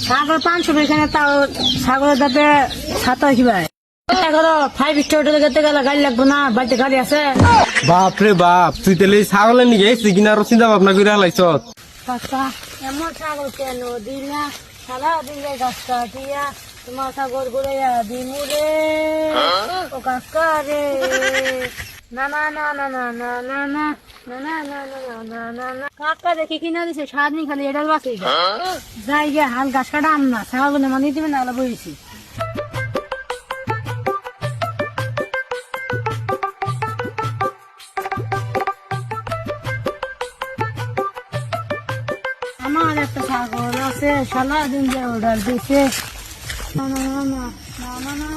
ছাগল 500 এখানে, তাও ছাগলের দাঁতে 87 ভাই। 5 স্টার হোটেলে যেতে গেলে গাড়ি লাগবে না, বাড়িতে গাড়ি আছে। বাপ রে বাপ, তুই তাহলে ছাগলের নিয়ে গেছি কিনা আরো চিন্তা ভাবনা করে হালাইছ। কাকা এমন ছাগল কেন দিলা, সারা দিন গাছ কাটিয়া তোমার ছাগল ঘুরাইয়া দিমুরে ও কাকা রে। না না না না না না না না না না না না না না না। কাকা দেখি কিনা দিছে সারাদিন খালি এটার বাসে যাই গিয়ে হাল গাছ কাটা আম না, ছাগল মানে দিবে না, বইছি। আমার একটা ছাগল আছে, সারাদিন যে অর্ডার দিছে। না না না না না না না।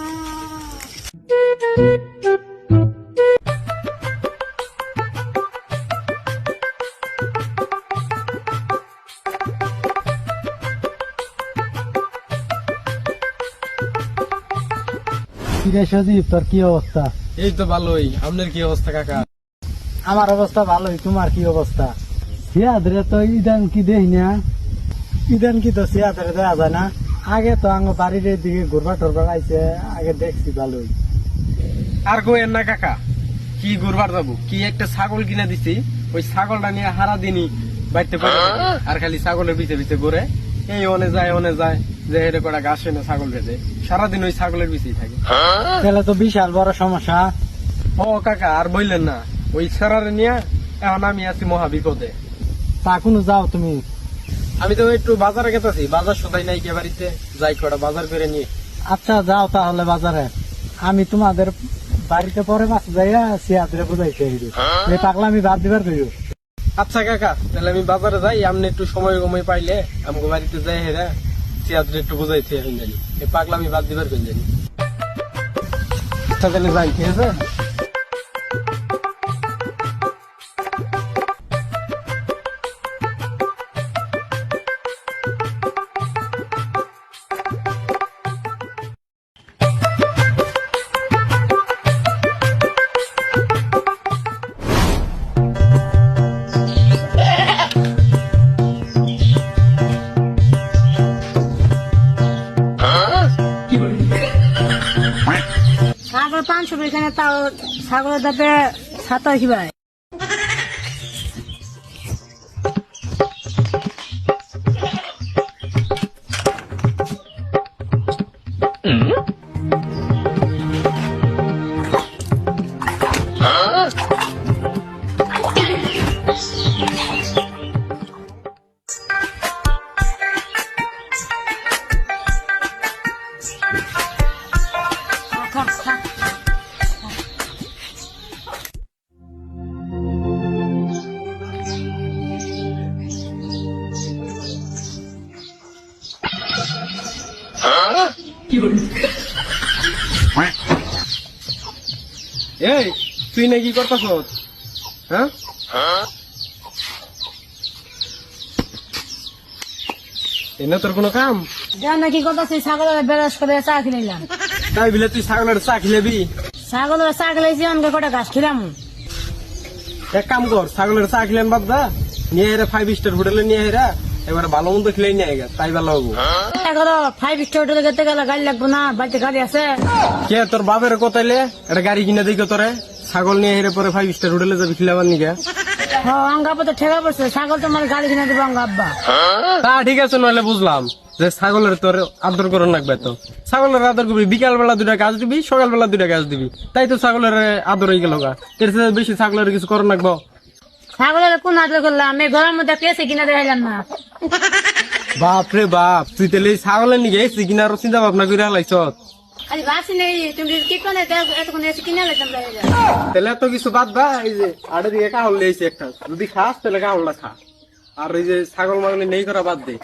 সজীব, তোর কি অবস্থা? এই তো ভালোই, আপনার কি অবস্থা কাকা? আমার অবস্থা ভালোই, তোমার কি অবস্থা? সিয়াদরে তো ইদান কি দেই না, ইদান কি তো সিয়াদরে দেওয়া যায় না। আগে তো আমার বাড়ির দিকে ঘুরবা টুরবা আইছে, আগে দেখছি ভালোই। আর কইেন না কাকা, কি ঘুরবার যাবো, কি একটা ছাগল কিনা দিছি, ওই ছাগলটা নিয়ে হারা দিনই বাড়িতে পড়ে থাকে। আর খালি ছাগলের পিছে পিছে ঘুরে, এই অনে যায় যে হেরে কটা ঘাস এনে ছাগল ভেজে, সারাদিন ওই ছাগলের পিছেই থাকে। তাহলে তো বিশাল বড় সমস্যা। ও কাকা আর বললেন না, ওই ছাড়ারে নিয়ে এখন আমি আছি মহা বিপদে। তা কোনো যাও তুমি? আমি তো একটু বাজারে গেতেছি, বাজার সদাই নাই কে বাড়িতে, যাই কটা বাজার করে নিয়ে। আচ্ছা যাও তাহলে বাজারে, আমি তোমাদের বাড়িতে পরে মাছ যাইয়া সিয়াদরে বুঝাইতে এই পাগলা আমি বাদ দিবার কইও। আচ্ছা কাকা, তাহলে আমি বাজারে যাই, আপনি একটু সময় পাইলে আমাকে বাড়িতে যাই হেরা সিয়াদরে একটু বুঝাইতে জানি, এই পাগলা আমি বাদ দিবার কোন জানি। আচ্ছা তাহলে যাই, ঠিক আছে। ছাগল 500 এখানে, তাও ছাগলের দাঁতে 87 ভাই। এই তুই নাকি করতেছ? হ্যাঁ এনে তোর কোনো কাম যা নাকি কথা, সেই ছাগলের বেরস করে চা খেলাম। তাই বলে তুই ছাগলের চা খিলেবি? ছাগলের চা খেলাইছি, অনেক কটা ঘাস খেলাম। এক কাম কর, ছাগলের চা খিলেন বাদ দা, নিয়ে এরা 5 স্টার হোটেলে নিয়ে এরা এবার ভালো মন্দ খেলে নিয়ে গে, তাই ভালো হবো। 5 স্টার হোটেলে যেতে গেলে গাড়ি লাগবে না, বাড়িতে গাড়ি আছে। কে তোর বাপের কোথাইলে একটা গাড়ি কিনে দিকে তোরে, ছাগল নিয়ে হেরে পরে 5 স্টার হোটেলে যাবি খিলাবার নিকে? হ্যাঁ আঙ্গাপা তো ঠেকা পড়ছে, ছাগল তোমার গাড়ি কিনে দেবো আঙ্গা আব্বা। তা ঠিক আছে, নইলে বুঝলাম যে ছাগলের তোর আদর করন লাগবে। তো ছাগলের আদর করবি, বিকাল বেলা 2টা গাছ দিবি, সকাল বেলা 2টা গাছ দিবি, তাই তো ছাগলের আদর হয়ে গেল গা। এর চেয়ে বেশি ছাগলের কিছু করন লাগবো? ছাগলের কোন আদর করলাম, এই ঘরের মধ্যে পেয়েছে কিনা দেখাইলাম না। বাপ রে বাপ, তুই তাহলে ছাগলের নিয়ে গেছি কিনা আরো চিন্তা ভাবনা করে হালাইছ। আরে বাসি নেই, তুমি কি করে এতক্ষণ এসে কিনা লাইতাম। তাহলে এত কিছু বাদ দা, এই যে আড়ে দিকে কাহল লেগেছে একটা, যদি খাস তাহলে কাহলটা খা, আর এই যে ছাগল মাগলে নেই করা বাদ দে।